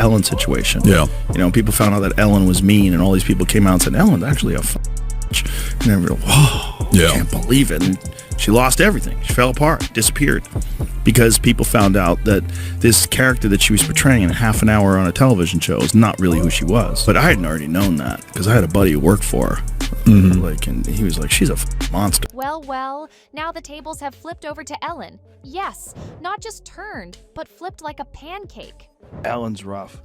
Ellon situation. Yeah. You know, people found out that Ellon was mean, and all these people came out and said, Ellon's actually a bitch. And everybody, whoa, Yeah. I can't believe it. And she lost everything. She fell apart, disappeared. Because people found out that this character that she was portraying in half an hour on a television show is not really who she was. But I hadn't already known that, because I had a buddy who worked for her. Like, and he was like, she's a monster. Well, now the tables have flipped over to Ellon. Yes, not just turned, but flipped like a pancake. Ellon's rough.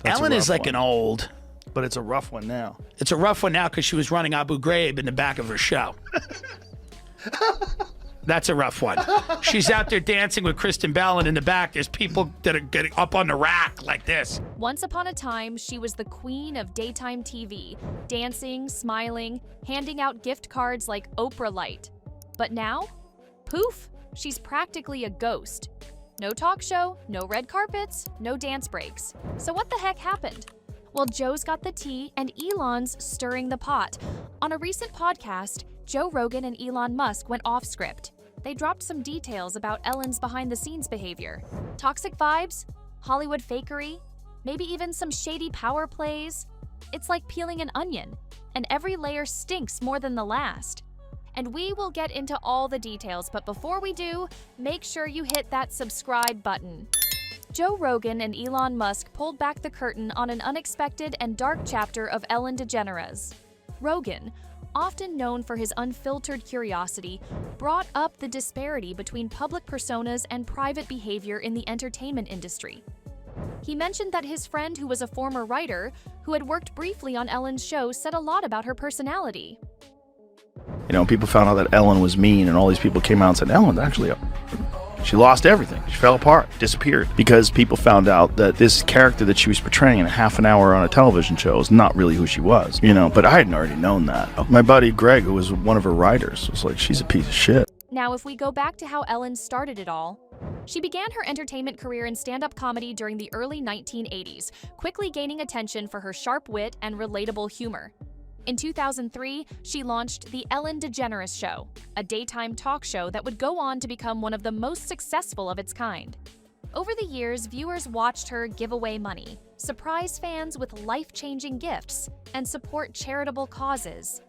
That's a Ellon is rough like one. an old. But it's a rough one now. It's a rough one now because she was running Abu Ghraib in the back of her show. That's a rough one. She's out there dancing with Kristen Bell, and in the back, there's people that are getting up on the rack like this. Once upon a time, she was the queen of daytime TV, dancing, smiling, handing out gift cards like Oprah Light. But now, poof, she's practically a ghost. No talk show, no red carpets, no dance breaks. So what the heck happened? Well, Joe's got the tea and Elon's stirring the pot. On a recent podcast, Joe Rogan and Elon Musk went off script. They dropped some details about Ellon's behind-the-scenes behavior. Toxic vibes, Hollywood fakery, maybe even some shady power plays. It's like peeling an onion, and every layer stinks more than the last. And we will get into all the details, but before we do, make sure you hit that subscribe button. Joe Rogan and Elon Musk pulled back the curtain on an unexpected and dark chapter of Ellen DeGeneres. Rogan, often known for his unfiltered curiosity, brought up the disparity between public personas and private behavior in the entertainment industry. He mentioned that his friend, who was a former writer, who had worked briefly on Ellen's show, said a lot about her personality. You know, people found out that Ellon was mean, and all these people came out and said, Ellon's actually a... She lost everything. She fell apart, disappeared. Because people found out that this character that she was portraying in half an hour on a television show is not really who she was. You know, but I hadn't already known that. My buddy Greg, who was one of her writers, was like, she's a piece of shit. Now, if we go back to how Ellen started it all, she began her entertainment career in stand-up comedy during the early 1980s, quickly gaining attention for her sharp wit and relatable humor. In 2003, she launched The Ellen DeGeneres Show, a daytime talk show that would go on to become one of the most successful of its kind. Over the years, viewers watched her give away money, surprise fans with life-changing gifts, and support charitable causes.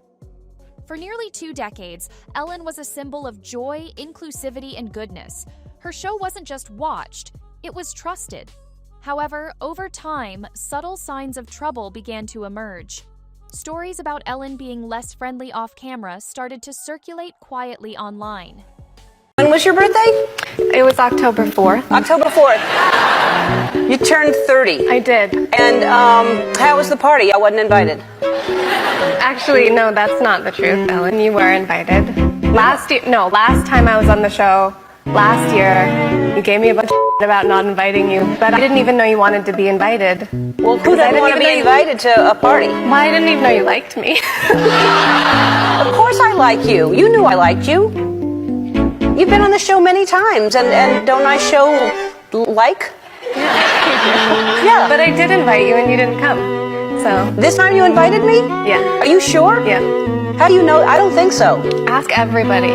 For nearly 2 decades, Ellen was a symbol of joy, inclusivity, and goodness. Her show wasn't just watched, it was trusted. However, over time, subtle signs of trouble began to emerge. Stories about Ellen being less friendly off-camera started to circulate quietly online. When was your birthday? It was October 4th. October 4th. You turned 30. I did. And how was the party? I wasn't invited. Actually, no, that's not the truth, Ellen. You were invited. Last time I was on the show, last year, you gave me a bunch of shit about not inviting you, but I didn't even know you wanted to be invited. Well, who doesn't want to be invited to a party? Well, I didn't even know you liked me. Of course I like you. You knew I liked you. You've been on the show many times, and don't I show like? Yeah. But I did invite you and you didn't come, so. This time you invited me? Yeah. Are you sure? Yeah. How do you know? I don't think so. Ask everybody.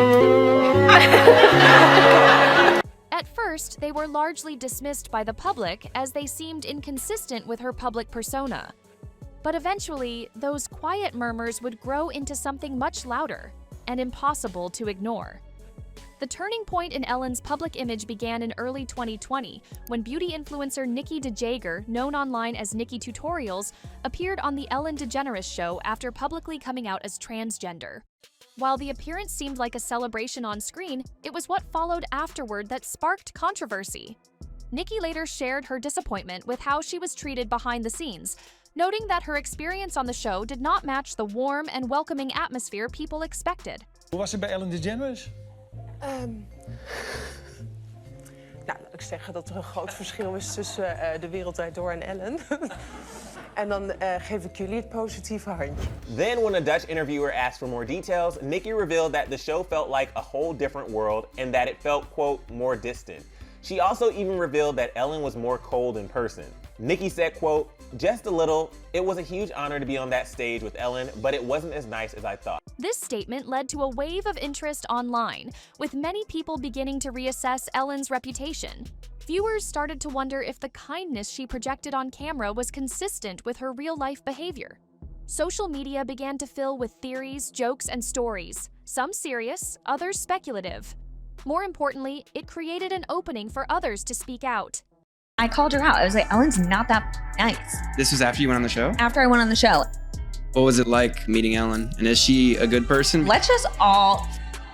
At first, they were largely dismissed by the public as they seemed inconsistent with her public persona. But eventually, those quiet murmurs would grow into something much louder and impossible to ignore. The turning point in Ellen's public image began in early 2020 when beauty influencer Nikki DeJager, known online as Nikki Tutorials, appeared on The Ellen DeGeneres Show after publicly coming out as transgender. While the appearance seemed like a celebration on screen, it was what followed afterward that sparked controversy. Nikki later shared her disappointment with how she was treated behind the scenes, noting that her experience on the show did not match the warm and welcoming atmosphere people expected. Hoe was het bij Ellen DeGeneres? Nou, laat ik zeggen dat er een groot verschil is tussen De Wereld Draait Door en Ellen. En dan geef ik jullie het positieve handje. Then, when a Dutch interviewer asked for more details, Nikki revealed that the show felt like a whole different world and that it felt, quote, more distant. She also even revealed that Ellen was more cold in person. Nikki said, quote, just a little. It was a huge honor to be on that stage with Ellen, but it wasn't as nice as I thought. This statement led to a wave of interest online, with many people beginning to reassess Ellen's reputation. Viewers started to wonder if the kindness she projected on camera was consistent with her real-life behavior. Social media began to fill with theories, jokes, and stories, some serious, others speculative. More importantly, it created an opening for others to speak out. I called her out. I was like, Ellen's not that nice. This was after you went on the show? After I went on the show. What was it like meeting Ellon? And is she a good person? Let's just all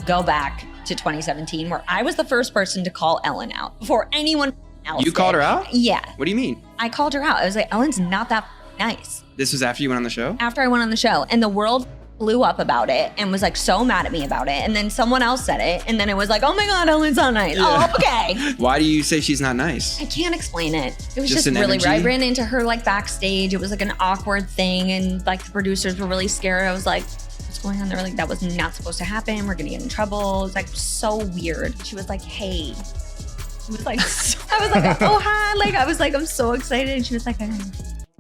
go back to 2017, where I was the first person to call Ellon out before anyone else You called did. her out? Yeah. What do you mean? I called her out. I was like, Ellen's not that nice. This was after you went on the show? After I went on the show, and the world blew up about it and was like so mad at me about it. And then someone else said it, and then it was like, oh my God, Ellen's not nice. Yeah. Oh, okay. Why do you say she's not nice? I can't explain it. It was Just just an really energy? weird. I ran into her like backstage. It was like an awkward thing, and like the producers were really scared. I was like, what's going on? They were like, that was not supposed to happen. We're gonna get in trouble. It was like so weird. She was like, hey. It was like, I was like, oh hi. Like I was like, I'm so excited. And she was like,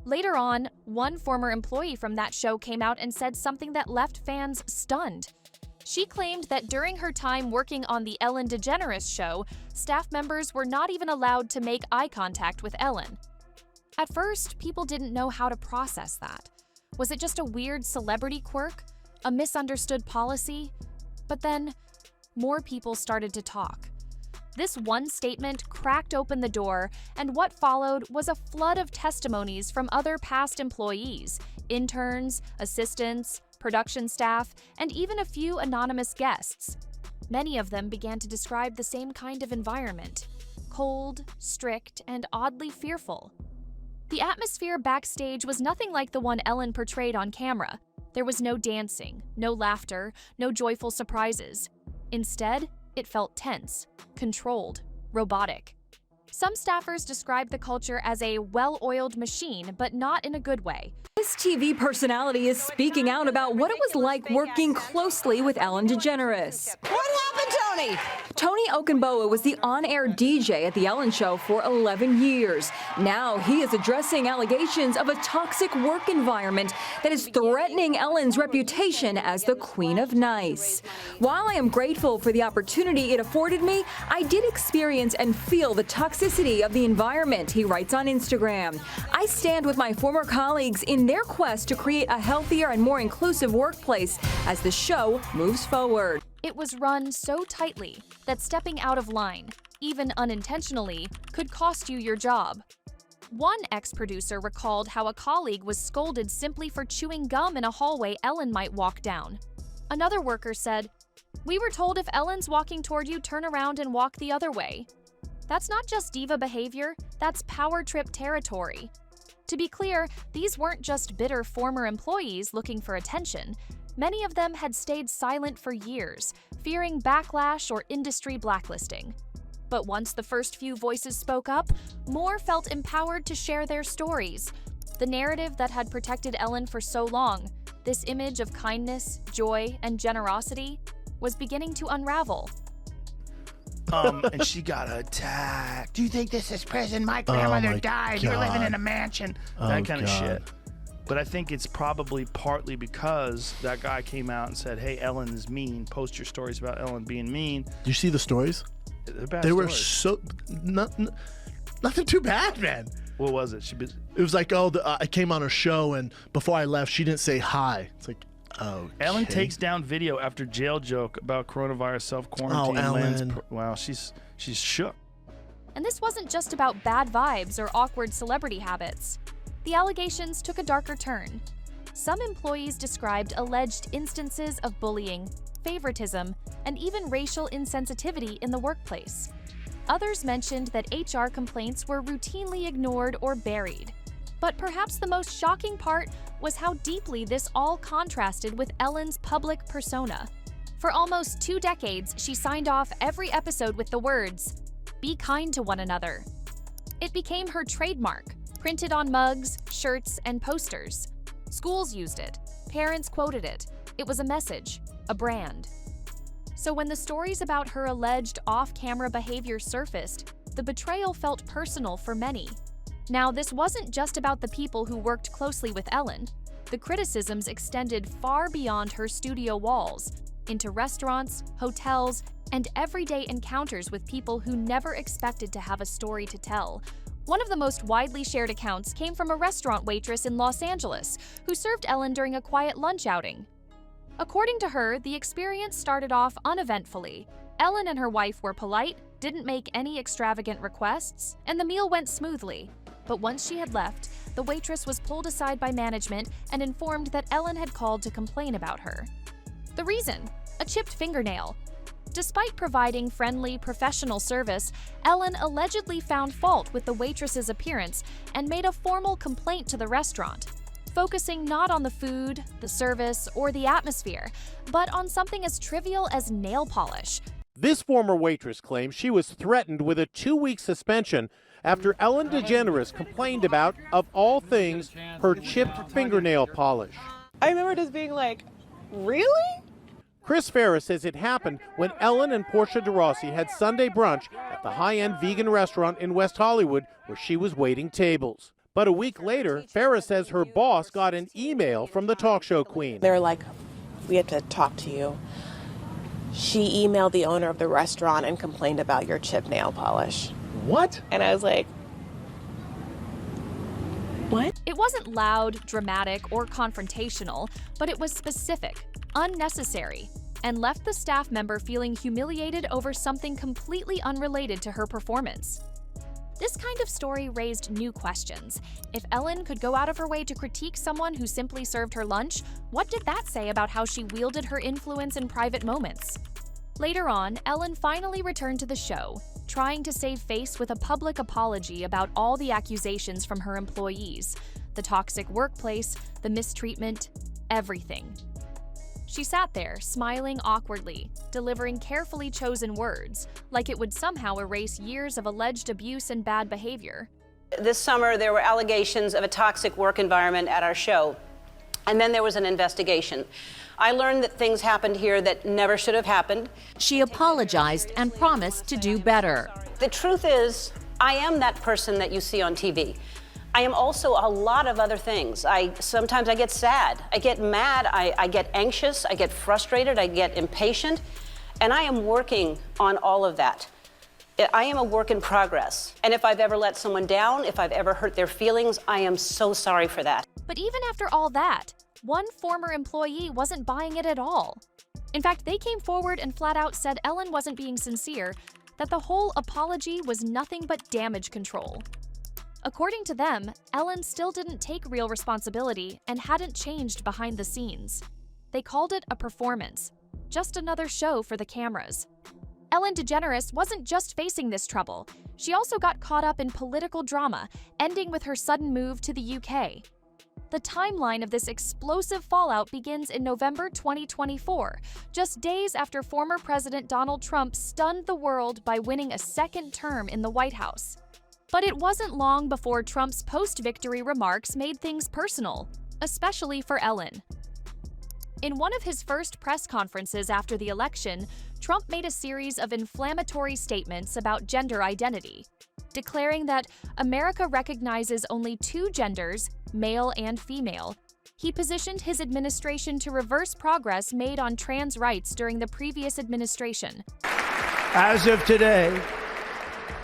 Later on, one former employee from that show came out and said something that left fans stunned. She claimed that during her time working on the Ellen DeGeneres show, staff members were not even allowed to make eye contact with Ellen. At first, people didn't know how to process that. Was it just a weird celebrity quirk? A misunderstood policy? But then, more people started to talk. This one statement cracked open the door, and what followed was a flood of testimonies from other past employees, interns, assistants, production staff, and even a few anonymous guests. Many of them began to describe the same kind of environment: cold, strict, and oddly fearful. The atmosphere backstage was nothing like the one Ellen portrayed on camera. There was no dancing, no laughter, no joyful surprises. Instead, it felt tense, controlled, robotic. Some staffers described the culture as a well-oiled machine, but not in a good way. This TV personality is speaking out about what it was like working closely with Ellen DeGeneres. What happened, Tony? Tony Okunbowa was the on-air DJ at The Ellen Show for 11 years. Now he is addressing allegations of a toxic work environment that is threatening Ellen's reputation as the Queen of Nice. While I am grateful for the opportunity it afforded me, I did experience and feel the toxicity of the environment, he writes on Instagram. I stand with my former colleagues in their quest to create a healthier and more inclusive workplace as the show moves forward. It was run so tightly that stepping out of line, even unintentionally, could cost you your job. One ex-producer recalled how a colleague was scolded simply for chewing gum in a hallway Ellen might walk down. Another worker said, "We were told if Ellen's walking toward you, turn around and walk the other way." That's not just diva behavior, that's power trip territory. To be clear, these weren't just bitter former employees looking for attention. Many of them had stayed silent for years, fearing backlash or industry blacklisting. But once the first few voices spoke up, more felt empowered to share their stories. The narrative that had protected Ellen for so long, this image of kindness, joy, and generosity, was beginning to unravel. And she got attacked. Do you think this is prison? My grandmother died. You're living in a mansion. That kind of shit. But I think it's probably partly because that guy came out and said, hey, Ellen is mean. Post your stories about Ellen being mean. Do you see the stories? They're bad They were stories. so... Nothing too bad, man. What was it? It was like, oh, I came on her show, and before I left, she didn't say hi. It's like, oh. Ellen takes down video after jail joke about coronavirus self-quarantine. Oh, Ellen. Wow, she's shook. And this wasn't just about bad vibes or awkward celebrity habits. The allegations took a darker turn. Some employees described alleged instances of bullying, favoritism, and even racial insensitivity in the workplace. Others mentioned that HR complaints were routinely ignored or buried. But perhaps the most shocking part was how deeply this all contrasted with Ellen's public persona. For almost 2 decades, she signed off every episode with the words, "Be kind to one another." It became her trademark, printed on mugs, shirts, and posters. Schools used it. Parents quoted it. It was a message, a brand. So when the stories about her alleged off-camera behavior surfaced, the betrayal felt personal for many. Now, this wasn't just about the people who worked closely with Ellen. The criticisms extended far beyond her studio walls. into restaurants, hotels, and everyday encounters with people who never expected to have a story to tell. One of the most widely shared accounts came from a restaurant waitress in Los Angeles who served Ellon during a quiet lunch outing. According to her, the experience started off uneventfully. Ellon and her wife were polite, didn't make any extravagant requests, and the meal went smoothly. But once she had left, the waitress was pulled aside by management and informed that Ellon had called to complain about her. The reason? A chipped fingernail. Despite providing friendly, professional service, Ellon allegedly found fault with the waitress's appearance and made a formal complaint to the restaurant, focusing not on the food, the service, or the atmosphere, but on something as trivial as nail polish. This former waitress claims she was threatened with a 2-week suspension after Ellen DeGeneres complained about, of all things, her chipped fingernail polish. I remember just being like, really? Chris Ferris says it happened when Ellen and Portia de Rossi had Sunday brunch at the high-end vegan restaurant in West Hollywood where she was waiting tables. But a week later, Ferris says her boss got an email from the talk show queen. They were like, we have to talk to you. She emailed the owner of the restaurant and complained about your chipped nail polish. What? And I was like, what? It wasn't loud, dramatic, or confrontational, but it was specific, unnecessary, and left the staff member feeling humiliated over something completely unrelated to her performance. This kind of story raised new questions. If Ellon could go out of her way to critique someone who simply served her lunch, what did that say about how she wielded her influence in private moments? Later on, Ellon finally returned to the show, trying to save face with a public apology about all the accusations from her employees, the toxic workplace, the mistreatment, everything. She sat there, smiling awkwardly, delivering carefully chosen words, like it would somehow erase years of alleged abuse and bad behavior. This summer, there were allegations of a toxic work environment at our show, and then there was an investigation. I learned that things happened here that never should have happened. She apologized and promised to do better. The truth is, I am that person that you see on TV. I am also a lot of other things. Sometimes I get sad, I get mad, I get anxious, I get frustrated, I get impatient, and I am working on all of that. I am a work in progress. And if I've ever let someone down, if I've ever hurt their feelings, I am so sorry for that. But even after all that, one former employee wasn't buying it at all. In fact, they came forward and flat out said Ellon wasn't being sincere, that the whole apology was nothing but damage control. According to them, Ellon still didn't take real responsibility and hadn't changed behind the scenes. They called it a performance, just another show for the cameras. Ellen DeGeneres wasn't just facing this trouble, she also got caught up in political drama, ending with her sudden move to the UK. The timeline of this explosive fallout begins in November 2024, just days after former President Donald Trump stunned the world by winning a second term in the White House. But it wasn't long before Trump's post-victory remarks made things personal, especially for Ellon. In one of his first press conferences after the election, Trump made a series of inflammatory statements about gender identity, declaring that America recognizes only two genders, male and female. He positioned his administration to reverse progress made on trans rights during the previous administration. As of today,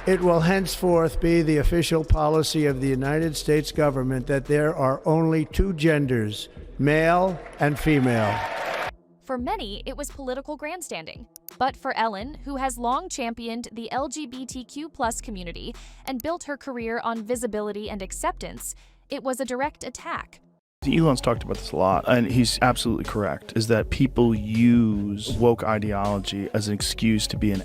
it will henceforth be the official policy of the United States government that there are only two genders, male and female. For many, it was political grandstanding. But for Ellon, who has long championed the LGBTQ+ community and built her career on visibility and acceptance, it was a direct attack. Elon's talked about this a lot, and he's absolutely correct, is that people use woke ideology as an excuse to be an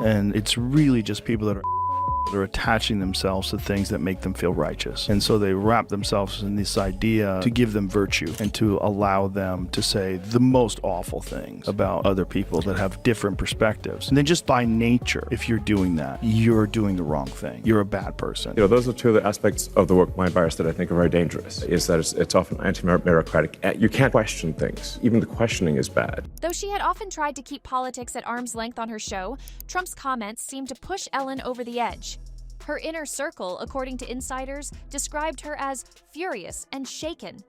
and it's really just people that are attaching themselves to things that make them feel righteous. And so they wrap themselves in this idea to give them virtue and to allow them to say the most awful things about other people that have different perspectives. And then just by nature, if you're doing that, you're doing the wrong thing. You're a bad person. You know, those are two of the aspects of the woke mind virus that I think are very dangerous, is that it's often anti-meritocratic. You can't question things. Even the questioning is bad. Though she had often tried to keep politics at arm's length on her show, Trump's comments seemed to push Ellon over the edge. Her inner circle, according to insiders, described her as furious and shaken.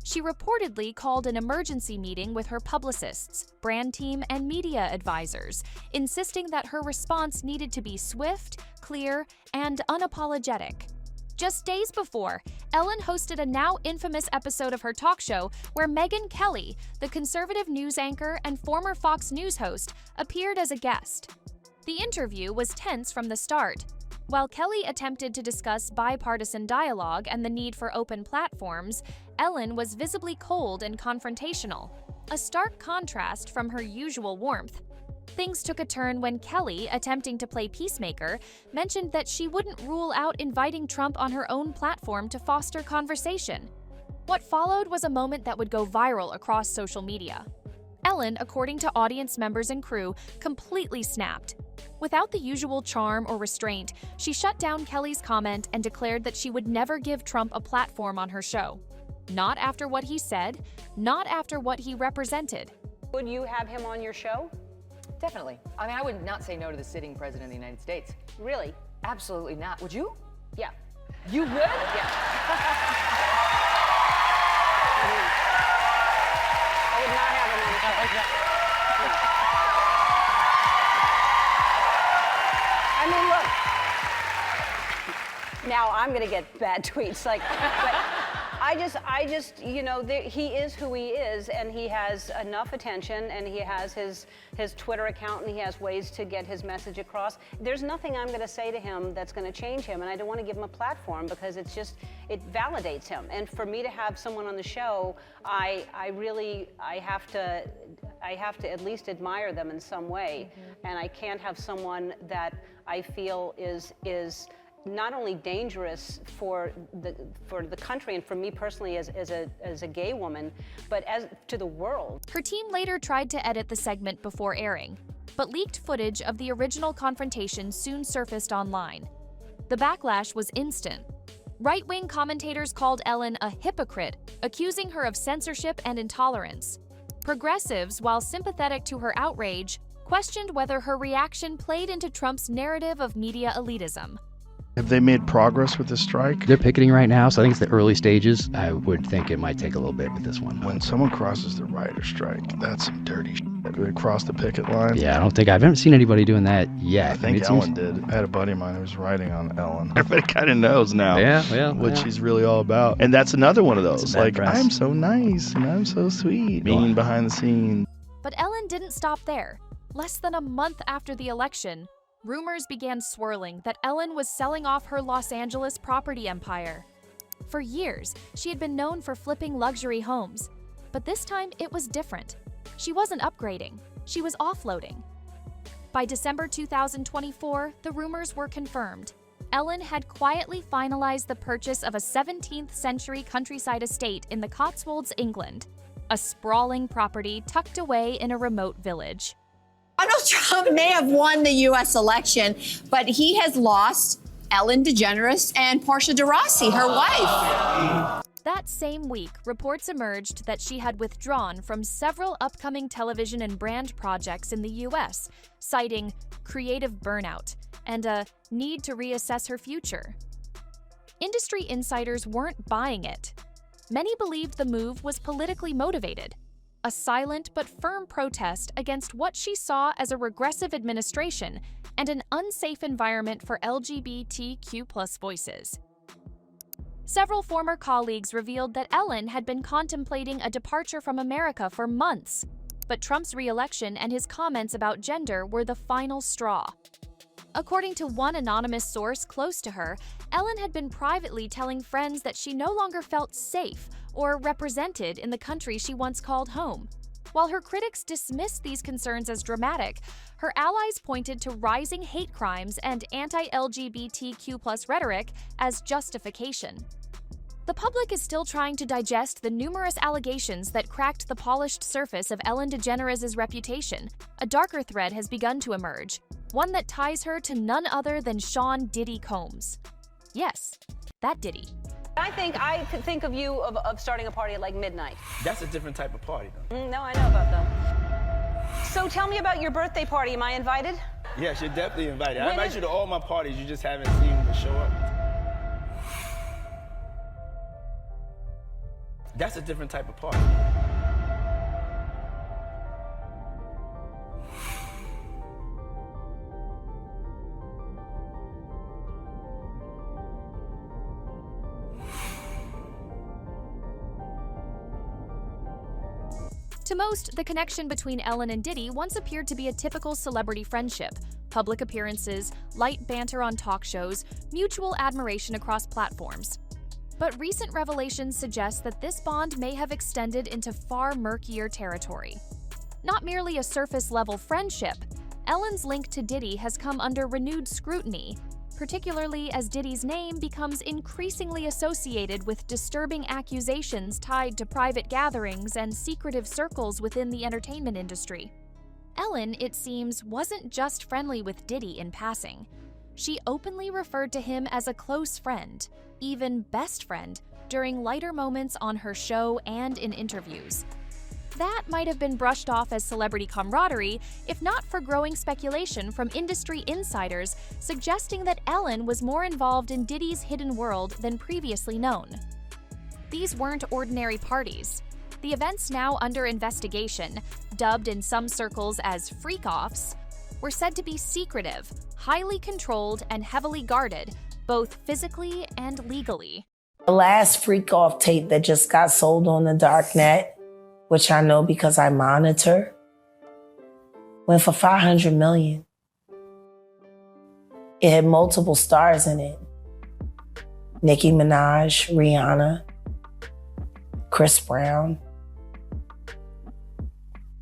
She reportedly called an emergency meeting with her publicists, brand team, and media advisors, insisting that her response needed to be swift, clear, and unapologetic. Just days before, Ellon hosted a now infamous episode of her talk show where Megyn Kelly, the conservative news anchor and former Fox News host, appeared as a guest. The interview was tense from the start. While Kelly attempted to discuss bipartisan dialogue and the need for open platforms, Ellon was visibly cold and confrontational, a stark contrast from her usual warmth. Things took a turn when Kelly, attempting to play peacemaker, mentioned that she wouldn't rule out inviting Trump on her own platform to foster conversation. What followed was a moment that would go viral across social media. Ellon, according to audience members and crew, completely snapped. Without the usual charm or restraint, she shut down Kelly's comment and declared that she would never give Trump a platform on her show. Not after what he said, not after what he represented. Would you have him on your show? Definitely. I mean, I would not say no to the sitting president of the United States. Really? Absolutely not. Would you? Yeah. You would? Yeah. I would not have him on the show. Like that. I mean, look. Now I'm gonna get bad tweets, like, but I just, you know, he is who he is, and he has enough attention, and he has his Twitter account, and he has ways to get his message across. There's nothing I'm going to say to him that's going to change him, and I don't want to give him a platform because it validates him. And for me to have someone on the show, I have to at least admire them in some way, and I can't have someone that I feel is not only dangerous for the country and for me personally as a gay woman, but as to the world. Her team later tried to edit the segment before airing, but leaked footage of the original confrontation soon surfaced online. The backlash was instant. Right-wing commentators called Ellon a hypocrite, accusing her of censorship and intolerance. Progressives, while sympathetic to her outrage, questioned whether her reaction played into Trump's narrative of media elitism. Have they made progress with this strike? They're picketing right now, so I think it's the early stages. I would think it might take a little bit with this one. When someone crosses the writer strike, that's some dirty shit. They cross the picket line. Yeah, I haven't seen anybody doing that yet. I think Ellon did. I had a buddy of mine who was writing on Ellon. Everybody kind of knows now what she's really all about. And that's another one of those. Like, press. I'm so nice and I'm so sweet. Being behind the scenes. But Ellon didn't stop there. Less than a month after the election, rumors began swirling that Ellon was selling off her Los Angeles property empire. For years, she had been known for flipping luxury homes, but this time it was different. She wasn't upgrading, she was offloading. By December 2024, the rumors were confirmed. Ellon had quietly finalized the purchase of a 17th century countryside estate in the Cotswolds, England, a sprawling property tucked away in a remote village. Donald Trump may have won the U.S. election, but he has lost Ellen DeGeneres and Portia de Rossi, her wife. That same week, reports emerged that she had withdrawn from several upcoming television and brand projects in the U.S., citing creative burnout and a need to reassess her future. Industry insiders weren't buying it. Many believed the move was politically motivated, a silent but firm protest against what she saw as a regressive administration and an unsafe environment for LGBTQ+ voices. Several former colleagues revealed that Ellon had been contemplating a departure from America for months, but Trump's re-election and his comments about gender were the final straw. According to one anonymous source close to her, Ellon had been privately telling friends that she no longer felt safe or represented in the country she once called home. While her critics dismissed these concerns as dramatic, her allies pointed to rising hate crimes and anti-LGBTQ+ rhetoric as justification. The public is still trying to digest the numerous allegations that cracked the polished surface of Ellen DeGeneres' reputation. A darker thread has begun to emerge, one that ties her to none other than Sean Diddy Combs. Yes, that Diddy. I could think of you of starting a party at like midnight. That's a different type of party, though. No, I know about them. So tell me about your birthday party. Am I invited? Yes, you're definitely invited. I invite you to all my parties. You just haven't seen me show up. That's a different type of party. To most, the connection between Ellon and Diddy once appeared to be a typical celebrity friendship: public appearances, light banter on talk shows, mutual admiration across platforms. But recent revelations suggest that this bond may have extended into far murkier territory. Not merely a surface-level friendship, Ellon's link to Diddy has come under renewed scrutiny, particularly as Diddy's name becomes increasingly associated with disturbing accusations tied to private gatherings and secretive circles within the entertainment industry. Ellon, it seems, wasn't just friendly with Diddy in passing. She openly referred to him as a close friend, even best friend, during lighter moments on her show and in interviews. That might have been brushed off as celebrity camaraderie, if not for growing speculation from industry insiders suggesting that Ellon was more involved in Diddy's hidden world than previously known. These weren't ordinary parties. The events now under investigation, dubbed in some circles as freak-offs, were said to be secretive, highly controlled, and heavily guarded, both physically and legally. The last freak-off tape that just got sold on the darknet, which I know because I monitor, went for $500 million. It had multiple stars in it. Nicki Minaj, Rihanna, Chris Brown,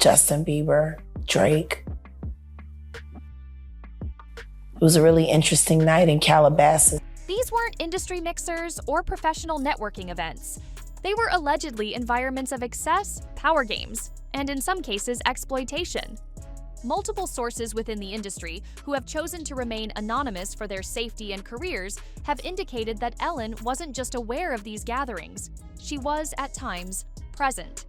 Justin Bieber, Drake. It was a really interesting night in Calabasas. These weren't industry mixers or professional networking events. They were allegedly environments of excess, power games, and in some cases, exploitation. Multiple sources within the industry, who have chosen to remain anonymous for their safety and careers, have indicated that Ellon wasn't just aware of these gatherings. She was, at times, present.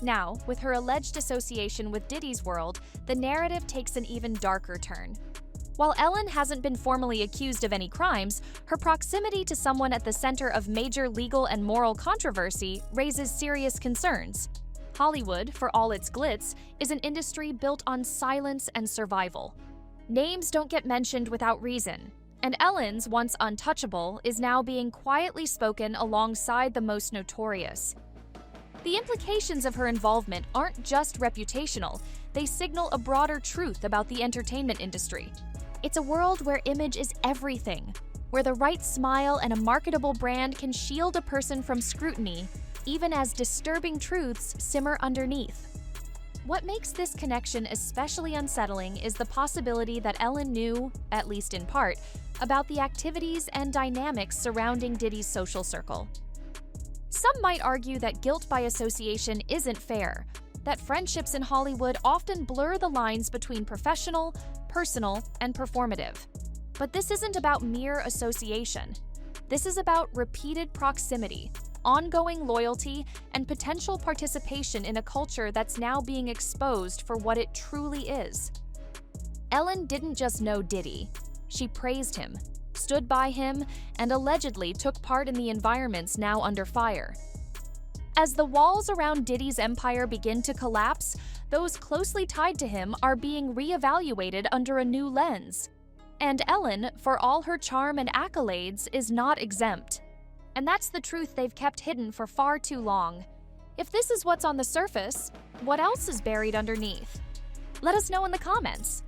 Now, with her alleged association with Diddy's world, the narrative takes an even darker turn. While Ellon hasn't been formally accused of any crimes, her proximity to someone at the center of major legal and moral controversy raises serious concerns. Hollywood, for all its glitz, is an industry built on silence and survival. Names don't get mentioned without reason, and Ellon's once untouchable is now being quietly spoken alongside the most notorious. The implications of her involvement aren't just reputational, they signal a broader truth about the entertainment industry. It's a world where image is everything, where the right smile and a marketable brand can shield a person from scrutiny, even as disturbing truths simmer underneath. What makes this connection especially unsettling is the possibility that Ellon knew, at least in part, about the activities and dynamics surrounding Diddy's social circle. Some might argue that guilt by association isn't fair, that friendships in Hollywood often blur the lines between professional, personal, and performative. But this isn't about mere association. This is about repeated proximity, ongoing loyalty, and potential participation in a culture that's now being exposed for what it truly is. Ellon didn't just know Diddy. She praised him, stood by him, and allegedly took part in the environments now under fire. As the walls around Diddy's empire begin to collapse, those closely tied to him are being reevaluated under a new lens. And Ellon, for all her charm and accolades, is not exempt. And that's the truth they've kept hidden for far too long. If this is what's on the surface, what else is buried underneath? Let us know in the comments.